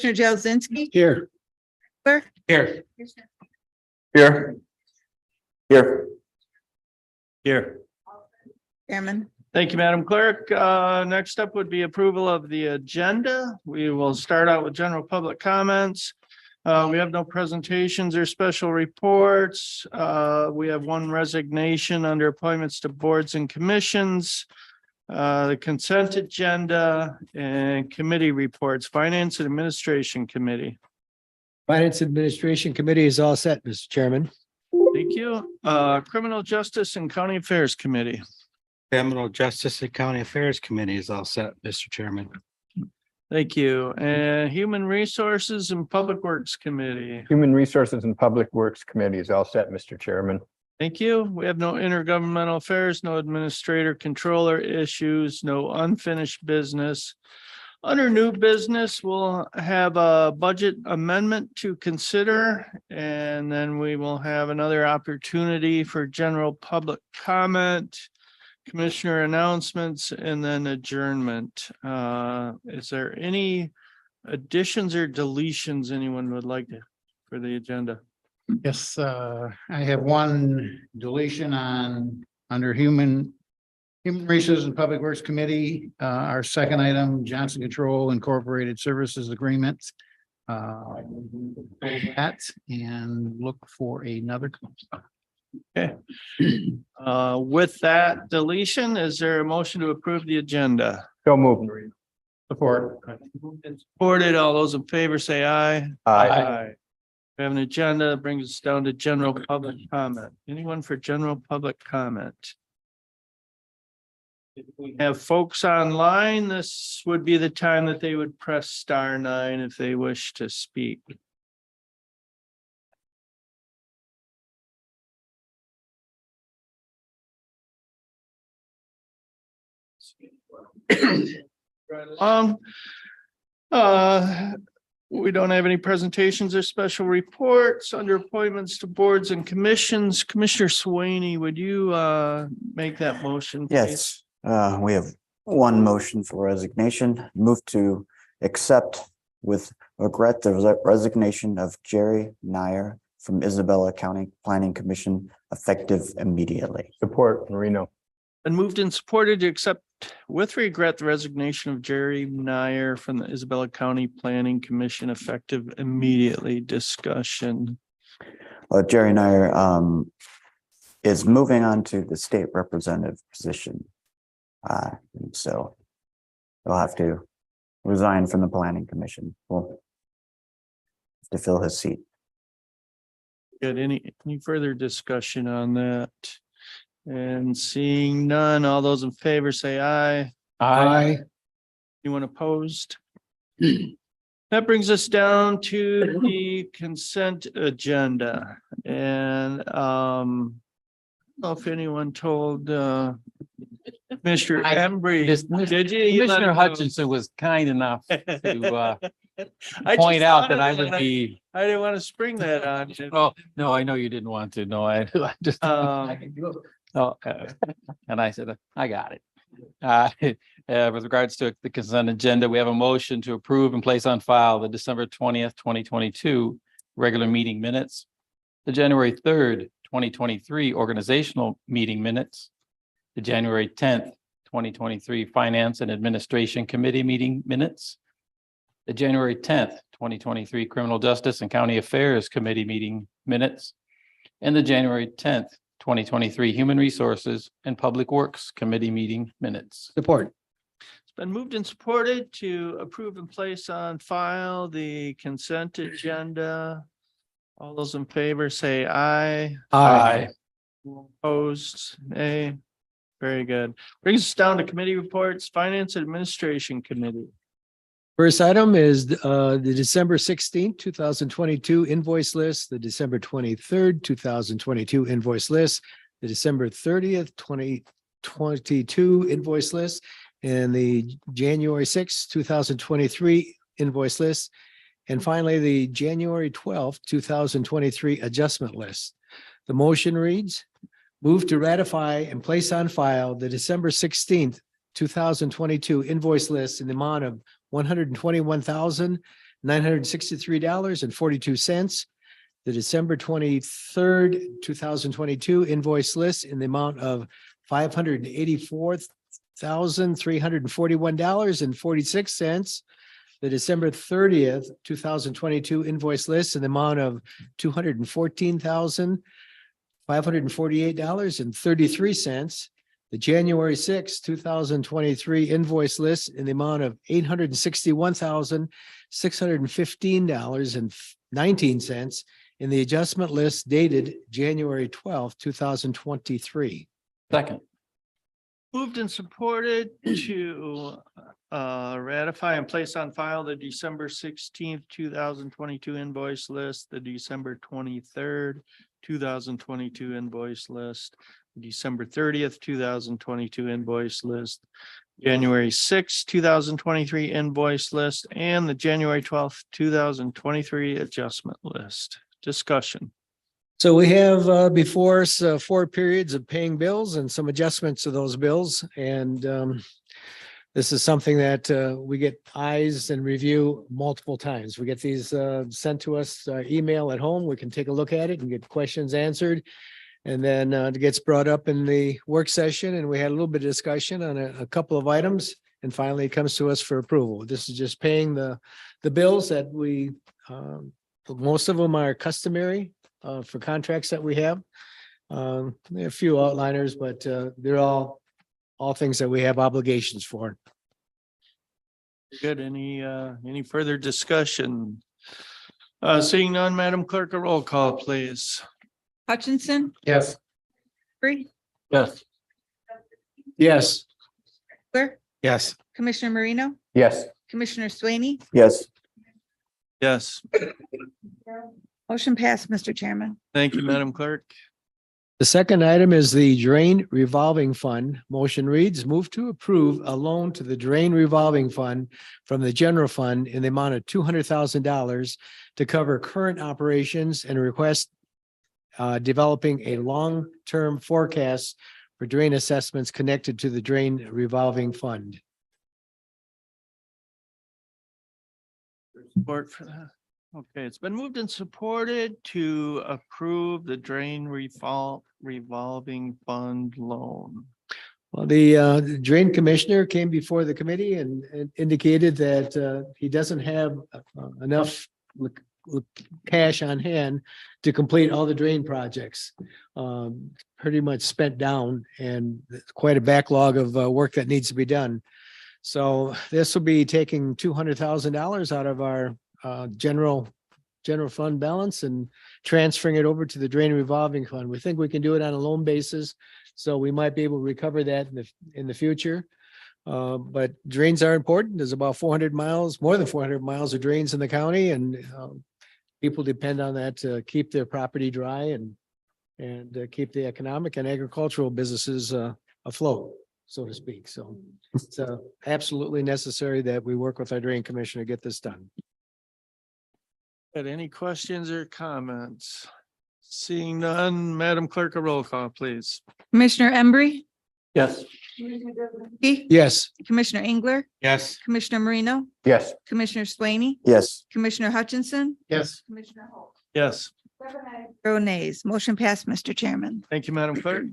Commissioner Jazinski. Here. Clerk. Here. Here. Here. Here. Chairman. Thank you, Madam Clerk. Next up would be approval of the agenda. We will start out with general public comments. We have no presentations or special reports. We have one resignation under appointments to boards and commissions. The consent agenda and committee reports, Finance and Administration Committee. Finance Administration Committee is all set, Mr. Chairman. Thank you. Criminal Justice and County Affairs Committee. Criminal Justice and County Affairs Committee is all set, Mr. Chairman. Thank you. And Human Resources and Public Works Committee. Human Resources and Public Works Committee is all set, Mr. Chairman. Thank you. We have no intergovernmental affairs, no administrator controller issues, no unfinished business. Under new business, we'll have a budget amendment to consider, and then we will have another opportunity for general public comment, commissioner announcements, and then adjournment. Is there any additions or deletions anyone would like to for the agenda? Yes, I have one deletion on under Human Resources and Public Works Committee. Our second item, Johnson Control Incorporated Services Agreement. That and look for another. Okay. With that deletion, is there a motion to approve the agenda? So moved. Support. Supported. All those in favor say aye. Aye. We have an agenda that brings us down to general public comment. Anyone for general public comment? If we have folks online, this would be the time that they would press *9 if they wish to speak. Right along. We don't have any presentations or special reports under appointments to boards and commissions. Commissioner Swaney, would you make that motion? Please? Yes, we have one motion for resignation. Move to accept with regret the resignation of Jerry Nyer from Isabella County Planning Commission effective immediately. Support Marino. And moved and supported to accept with regret the resignation of Jerry Nyer from the Isabella County Planning Commission effective immediately. Discussion. Jerry Nyer is moving on to the state representative position. And so he'll have to resign from the Planning Commission. Well, to fill his seat. Good. Any further discussion on that? And seeing none, all those in favor say aye. Aye. Anyone opposed? That brings us down to the consent agenda. And I don't know if anyone told Mr. Embry. Did you? You let Commissioner him know. Hutchinson was kind enough to I point just out thought that I of would be, I didn't want to spring that on you. oh, no, I know you didn't want to. No, I just. And I said, I got it. With regards to the consent agenda, we have a motion to approve and place on file the December 20th, 2022 regular meeting minutes, the January 3rd, 2023 organizational meeting minutes, the January 10th, 2023 Finance and Administration Committee meeting minutes, the January 10th, 2023 Criminal Justice and County Affairs Committee meeting minutes, and the January 10th, 2023 Human Resources and Public Works Committee meeting minutes. Support. It's been moved and supported to approve and place on file the consent agenda. All those in favor say aye. Aye. Opposed, nay. Very good. Brings us down to committee reports, Finance and Administration Committee. First item is the December 16th, 2022 invoice list, the December 23rd, 2022 invoice list, the December 30th, 2022 invoice list, and the January 6th, 2023 invoice list, and finally the January 12th, 2023 adjustment list. The motion reads, move to ratify and place on file the December 16th, 2022 invoice list in the amount of $121,999.50 $963.42. The December 23rd, 2022 invoice list in the amount of $584,341.46. The December 30th, 2022 invoice list in the amount of $214,548.33. The January 6th, 2023 invoice list in the amount of $861,615.19 in the adjustment list dated January 12th, 2023. Second. Moved and supported to ratify and place on file the December 16th, 2022 invoice list, the December 23rd, 2022 invoice list, December 30th, 2022 invoice list, January 6th, 2023 invoice list, and the January 12th, 2023 adjustment list. Discussion. So we have before us 4 periods of paying bills and some adjustments to those bills. And this is something that we get eyes and review multiple times. We get these sent to us email at home. We can take a look at it and get questions answered. And then it gets brought up in the work session, and we had a little bit of discussion on a couple of items. And finally, it comes to us for approval. This is just paying the bills that we, most of them are customary for contracts that we have. There are a few outliners, but they're all things that we have obligations for. Good. Any further discussion? Seeing none, Madam Clerk, a roll call, please. Hutchinson, Yes. Free, Yes. Yes. Engler, Yes. Commissioner Marino, Yes. Commissioner Swaney, Yes. Yes. motion passed, Mr. Chairman. Thank you, Madam Clerk. The second item is the Drain Revolving Fund. Motion reads, move to approve a loan to the Drain Revolving Fund from the general fund in the amount of $200,000 to cover current operations and request developing a long-term forecast for drain assessments connected to the Drain Revolving Fund. Support for that. Okay, it's been moved and supported to approve the drain revolving fund loan. Well, the drain commissioner came before the committee and indicated that he doesn't have enough cash on hand to complete all the drain projects. Pretty much spent down and quite a backlog of work that needs to be done. So this will be taking $200,000 out of our general fund balance and transferring it over to the drain revolving fund. We think we can do it on a loan basis, so we might be able to recover that in the future. But drains are important. There's about 400 miles, more than 400 miles of drains in the county, and people depend on that to keep their property dry and keep the economic and agricultural businesses afloat, so to speak. So it's absolutely necessary that we work with our drain commissioner to get this done. Got any questions or comments? Seeing none, Madam Clerk, a roll call, please. Commissioner Embry, Yes. Yes. Commissioner Engler, Yes. Commissioner Marino, Yes. Commissioner Swaney, Yes. Commissioner Hutchinson, Yes. Commissioner Holt. Yes. 0 nays, motion passed, Mr. Chairman. Thank you, Madam Clerk.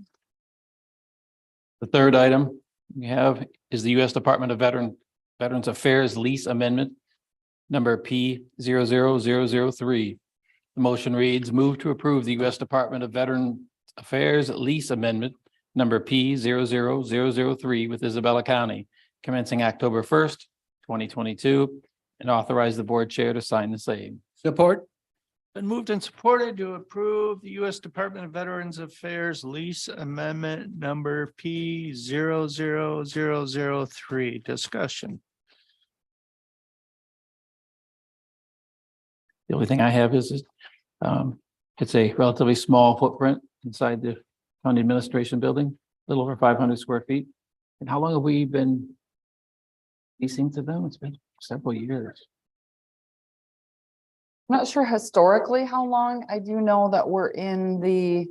The third item we have is the U.S. Department of Veterans Affairs Lease Amendment, number P 00003. The motion reads, move to approve the U.S. Department of Veteran Affairs Lease Amendment, number P 00003 with Isabella County, commencing October 1st, 2022, and authorize the board chair to sign the same. Support. Been moved and supported to approve the U.S. Department of Veterans Affairs Lease Amendment number P 00003. Discussion. The only thing I have is it's a relatively small footprint inside the county administration building, a little over 500 square feet. And how long have we been leasing to them? It's been several years. I'm not sure historically how long. I do know that we're in I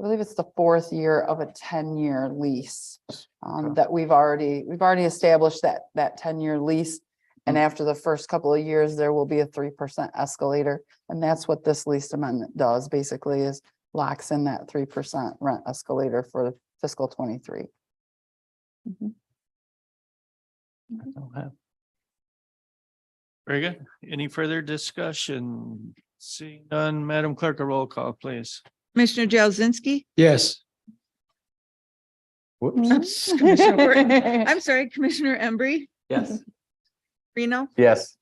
believe it's the 4th year of a 10-year lease. That we've already established that 10-year lease. And after the first couple of years, there will be a 3% escalator. And that's what this lease amendment does, basically, is locks in that 3% rent escalator for fiscal 23. Very good. Any further discussion? Seeing none, Madam Clerk, a roll call, please. Commissioner Jazinski. Yes. Oops, Commissioner Wharton. I'm sorry, Commissioner Embry, Yes. Reno, Yes.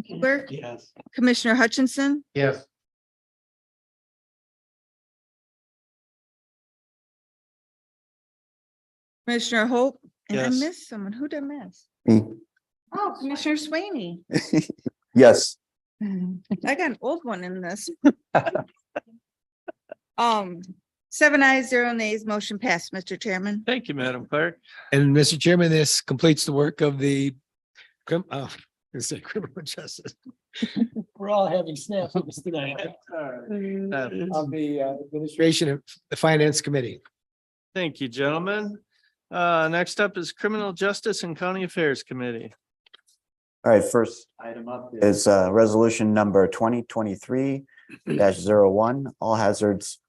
Clerk, Yes. Commissioner Hutchinson, Yes. Commissioner Hope, and I Yes. missed someone. Who did I miss? Me. Oh, Commissioner Swaney. Yes. I got an old one in this. 7 ayes, 0 nays, motion passed, Mr. Chairman. Thank you, Madam Clerk. And Mr. Chairman, this completes the work of the criminal justice. We're all having snaps tonight. Of the administration of the finance committee. Thank you, gentlemen. Next up is Criminal Justice and County Affairs Committee. All right, first item up is resolution number 2023-01, all hazards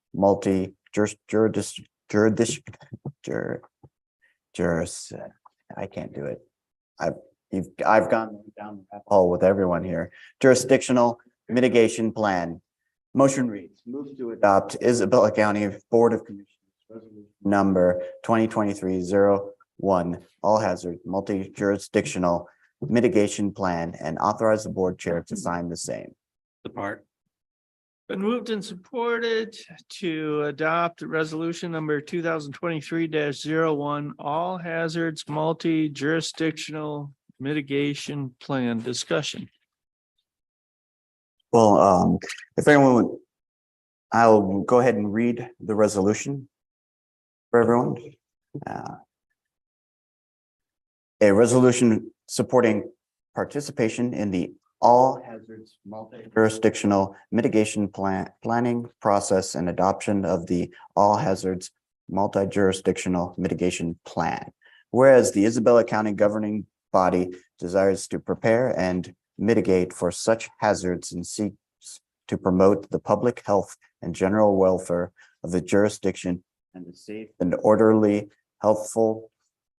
I can't do it. I've gone down the hall with everyone here. Jurisdictional mitigation plan. Motion reads, move to adopt Isabella County Board of Commissioners resolution number 2023-01, all hazard multi-jurisdictional mitigation plan, and authorize the board chair to sign the same. Support. Been moved and supported to adopt resolution number 2023-01, all hazards multi-jurisdictional mitigation plan. Discussion. Well, if anyone would, I'll go ahead and read the resolution for everyone. A resolution supporting participation in the all hazards multi-jurisdictional mitigation planning process and adoption of the all hazards multi-jurisdictional mitigation plan. Whereas the Isabella County governing body desires to prepare and mitigate for such hazards and seeks to promote the public health and general welfare of the jurisdiction and the safe and orderly, healthful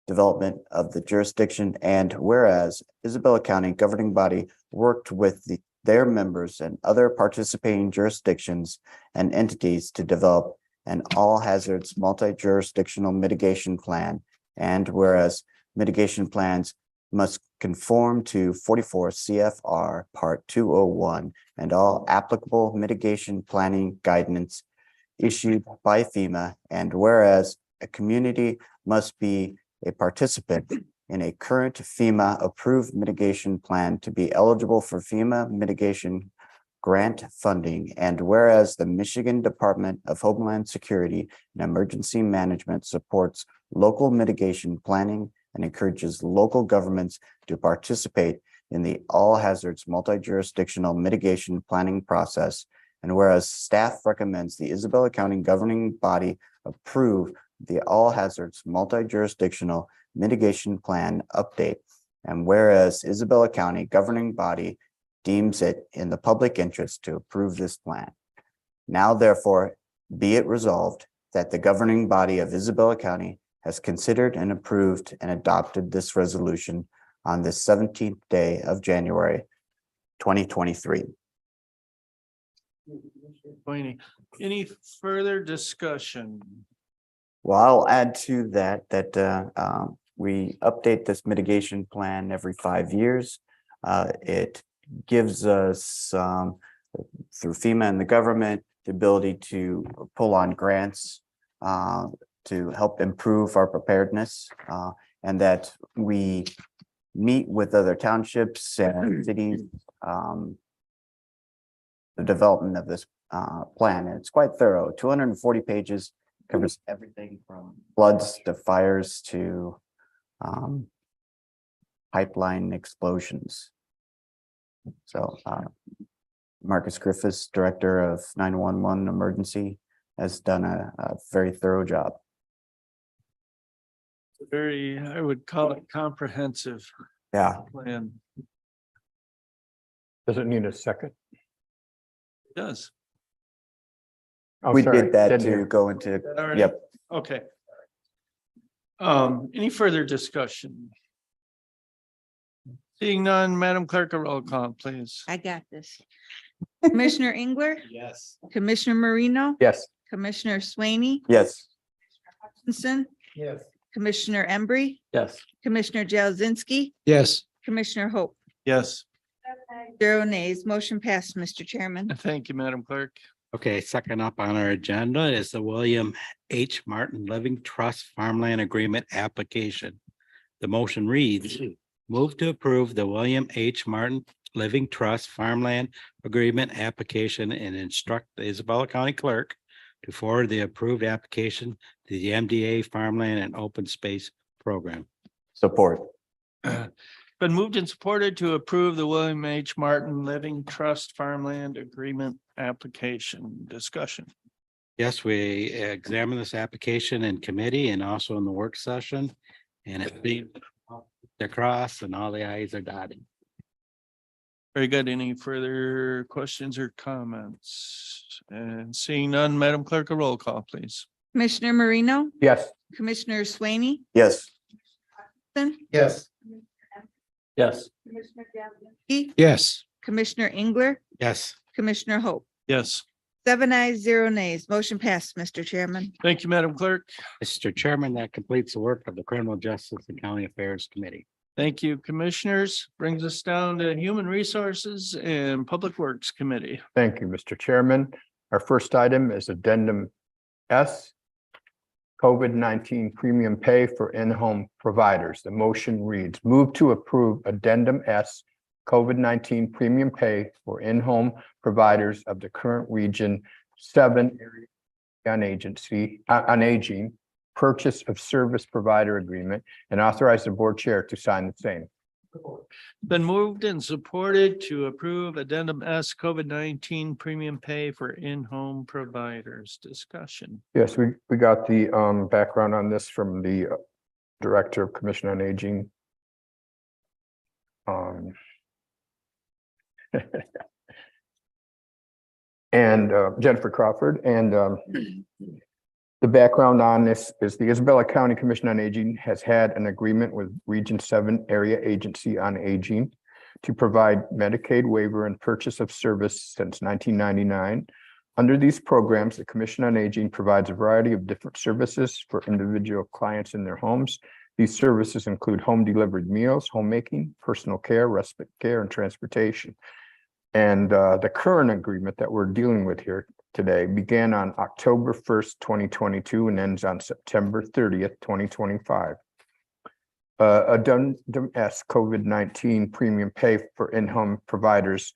development of the jurisdiction. And whereas Isabella County governing body worked with their members and other participating jurisdictions and entities to develop an all hazards multi-jurisdictional mitigation plan. And whereas mitigation plans must conform to 44 CFR Part 201 and all applicable mitigation planning guidance issued by FEMA. And whereas a community must be a participant in a current FEMA approved mitigation plan to be eligible for FEMA mitigation grant funding. And whereas the Michigan Department of Homeland Security and Emergency Management supports local mitigation planning and encourages local governments to participate in the all hazards multi-jurisdictional mitigation planning process. And whereas staff recommends the Isabella County governing body approve the all hazards multi-jurisdictional mitigation plan update. And whereas Isabella County governing body deems it in the public interest to approve this plan. Now therefore be it resolved that the governing body of Isabella County has considered and approved and adopted this resolution on the 17th day of January, 2023. Any further discussion? Well, I'll add to that we update this mitigation plan every 5 years. It gives us through FEMA and the government the ability to pull on grants to help improve our preparedness, and that we meet with other townships and cities, the development of this plan. And it's quite thorough, 240 pages, covers everything from floods to fires to pipeline explosions. So Marcus Griffiths, Director of 911 Emergency, has done a very thorough job. Very, I would call it comprehensive Yeah. plan. Does it need a second? Does. Oh, We sorry, did that didn't to hear. go into, That already? yep. Okay. Any further discussion? Seeing none, Madam Clerk, a roll call, please. I got this. Commissioner Engler, Yes. Commissioner Marino, Yes. Commissioner Swaney, Yes. Hutchinson, Yes. Commissioner Embry, Yes. Commissioner Jazinski, Yes. Commissioner Hope. Yes. 0 nays, motion passed, Mr. Chairman. Thank you, Madam Clerk. Okay, second up on our agenda is the William H. Martin Living Trust Farmland Agreement application. The motion reads, move to approve the William H. Martin Living Trust Farmland Agreement application and instruct the Isabella County Clerk to forward the approved application to the MDA Farmland and Open Space Program. Support. Been moved and supported to approve the William H. Martin Living Trust Farmland Agreement application. Discussion. Yes, we examined this application in committee and also in the work session. And it's being across and all the i's are dotted. Very good. Any further questions or comments? And seeing none, Madam Clerk, a roll call, please. Commissioner Marino, Yes. Commissioner Swaney, Yes. Yes. Yes. Commissioner Jazinski, Yes. Commissioner Engler, Yes. Commissioner Hope. Yes. 7 ayes, 0 nays, motion passed, Mr. Chairman. Thank you, Madam Clerk. Mr. Chairman, that completes the work of the Criminal Justice and County Affairs Committee. Thank you, Commissioners. Brings us down to Human Resources and Public Works Committee. Thank you, Mr. Chairman. Our first item is addendum S. COVID-19 premium pay for in-home providers. The motion reads, move to approve addendum S. COVID-19 premium pay for in-home providers of the current Region 7 area on aging purchase of service provider agreement and authorize the board chair to sign the same. Been moved and supported to approve addendum S COVID-19 premium pay for in-home providers. Discussion. Yes, we got the background on this from the Director of Commission on Aging. And Jennifer Crawford, and the background on this is the Isabella County Commission on Aging has had an agreement with Region 7 Area Agency on Aging to provide Medicaid waiver and purchase of service since 1999. Under these programs, the Commission on Aging provides a variety of different services for individual clients in their homes. These services include home delivered meals, homemaking, personal care, respite care, and transportation. And the current agreement that we're dealing with here today began on October 1st, 2022 and ends on September 30th, 2025. Addendum S COVID-19 premium pay for in-home providers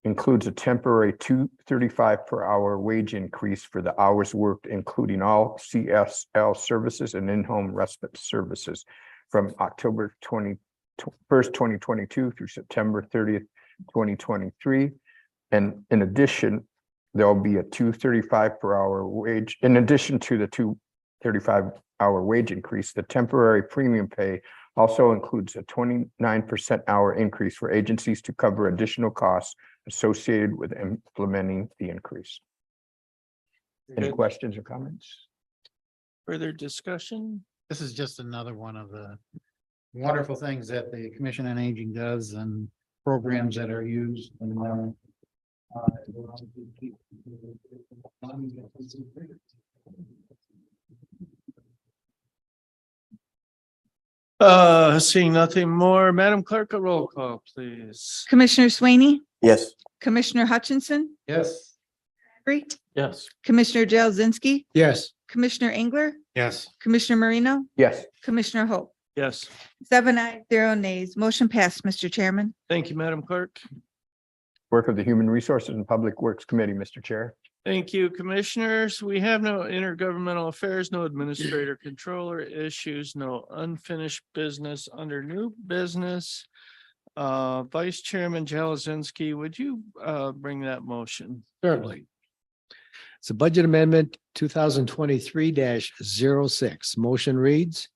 includes a temporary $2.35 per hour wage increase for the hours worked, including all CSL services and in-home respite services from October 21st, 2022 through September 30th, 2023. And in addition, there'll be a $2.35 per hour wage. In addition to the $2.35 hour wage increase, the temporary premium pay also includes a 29% hour increase for agencies to cover additional costs associated with implementing the increase. Any Good. questions or comments? Further discussion? This is just another one of the wonderful things that the Commission on Aging does and programs that are used. And Seeing nothing more, Madam Clerk, a roll call, please. Commissioner Swaney, Yes. Commissioner Hutchinson, yes. Embry, Yes. Commissioner Jazinski, Yes. Commissioner Engler, Yes. Commissioner Marino, Yes, Commissioner Hope. Yes. 7 ayes, 0 nays, motion passed, Mr. Chairman. Thank you, Madam Clerk. work of the Human Resources and Public Works Committee, Mr. Chair. Thank you, Commissioners. We have no intergovernmental affairs, no administrator controller issues, no unfinished business under new business. Vice Chairman Jazinski, would you bring that motion? Certainly. It's a budget amendment 2023-06. Motion reads,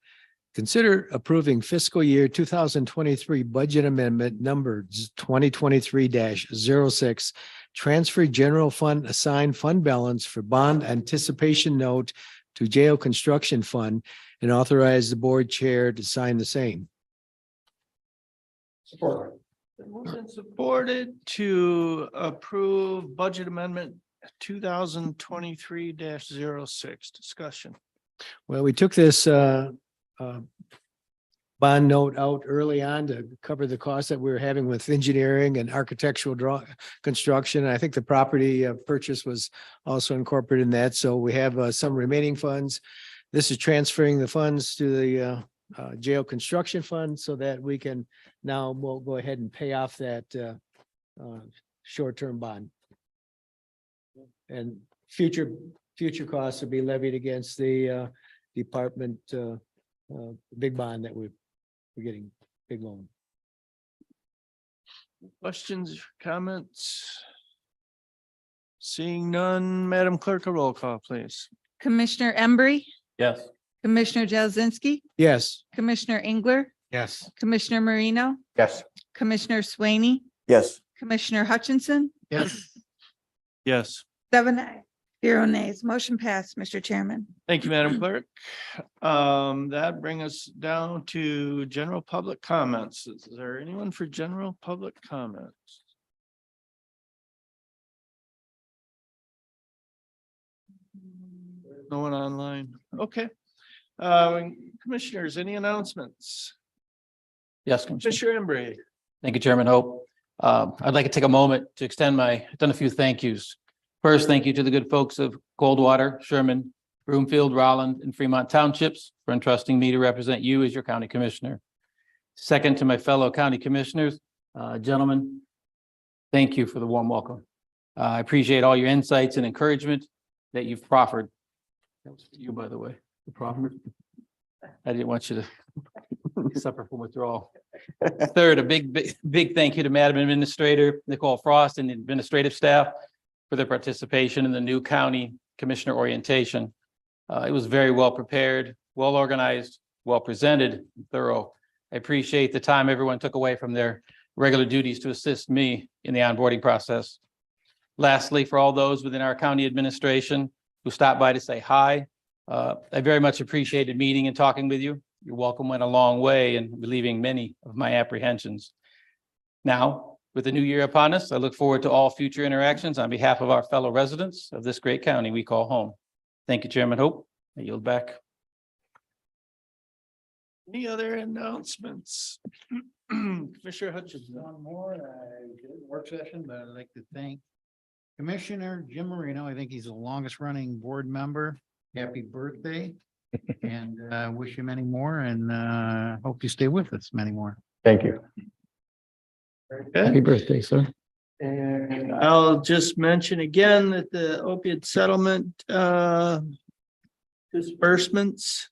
Consider approving fiscal year 2023 budget amendment number 2023-06, transfer general fund assigned fund balance for bond anticipation note to jail construction fund, and authorize the board chair to sign the same. Support. Moved and supported to approve budget amendment 2023-06. Discussion. Well, we took this bond note out early on to cover the costs that we were having with engineering and architectural construction. I think the property purchase was also incorporated in that. So we have some remaining funds. This is transferring the funds to the jail construction fund so that we can now we'll go ahead and pay off that short-term bond. And future costs will be levied against the department big bond that we're getting, big loan. Questions, comments? Seeing none, Madam Clerk, a roll call, please. Commissioner Embree, Yes. Commissioner Jazinski, Yes. Commissioner Engler, Yes. Commissioner Marino, Yes. Commissioner Swaney, Yes. Commissioner Hutchinson, Yes. Yes. 7 ayes, 0 nays. Motion passed, Mr. Chairman. Thank you, Madam Clerk. That brings us down to general public comments. Is there anyone for general public comments? No one online. Okay. Commissioners, any announcements? Yes, Commissioner. Commissioner Embree. Thank you, Chairman Hope. I'd like to take a moment to extend I've done a few thank yous. First, thank you to the good folks of Coldwater, Sherman, Broomfield, Rolland, and Fremont Townships for entrusting me to represent you as your county commissioner. Second, to my fellow county commissioners, gentlemen, thank you for the warm welcome. I appreciate all your insights and encouragement that you've proffered. That was for you, by the way, the proffered. I didn't want you to suffer from withdrawal. Third, a big thank you to Madam Administrator Nicole Frost and the administrative staff for their participation in the new county commissioner orientation. It was very well prepared, well organized, well presented, and thorough. I appreciate the time everyone took away from their regular duties to assist me in the onboarding process. Lastly, for all those within our county administration who stopped by to say hi, I very much appreciated meeting and talking with you. Your welcome went a long way in relieving many of my apprehensions. Now, with the new year upon us, I look forward to all future interactions on behalf of our fellow residents of this great county we call home. Thank you, Chairman Hope. I yield back. Any other announcements? Commissioner Hutchinson. One more, I did a work session, but I'd like to thank Commissioner Jim Marino. I think he's the longest running board member. Happy birthday. And wish you many more and hope you stay with us many more. Thank you. Very good. Happy birthday, sir. And I'll just mention again that the opiate settlement disbursements,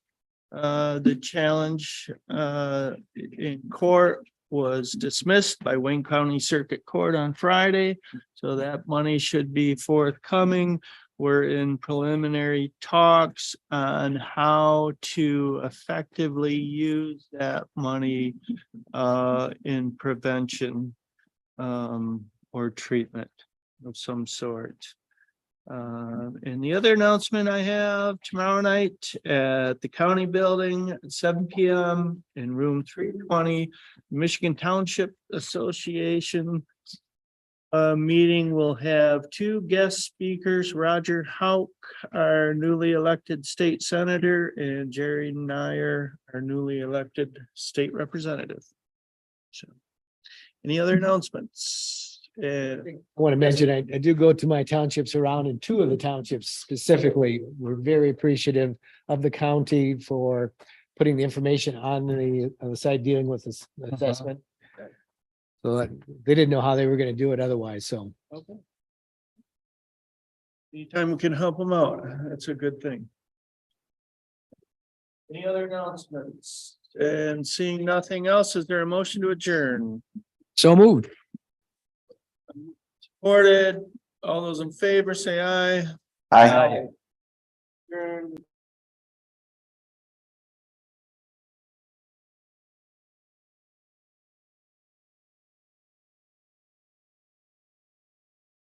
the challenge in court was dismissed by Wayne County Circuit Court on Friday. So that money should be forthcoming. We're in preliminary talks on how to effectively use that money in prevention or treatment of some sort. And the other announcement I have tomorrow night at the county building at 7 p.m. in room 320, Michigan Township Association meeting will have two guest speakers, Roger Hauk, our newly elected state senator, and Jerry Nyer, our newly elected state representative. So, any other announcements? I want to mention, I do go to my townships around, and two of the townships specifically were very appreciative of the county for putting the information on the site dealing with this assessment. So they didn't know how they were going to do it otherwise, so. Okay. Anytime we can help them out, that's a good thing. Any other announcements? And seeing nothing else, is there a motion to adjourn? So moved. Supported. All those in favor say aye. Aye. Adjourned.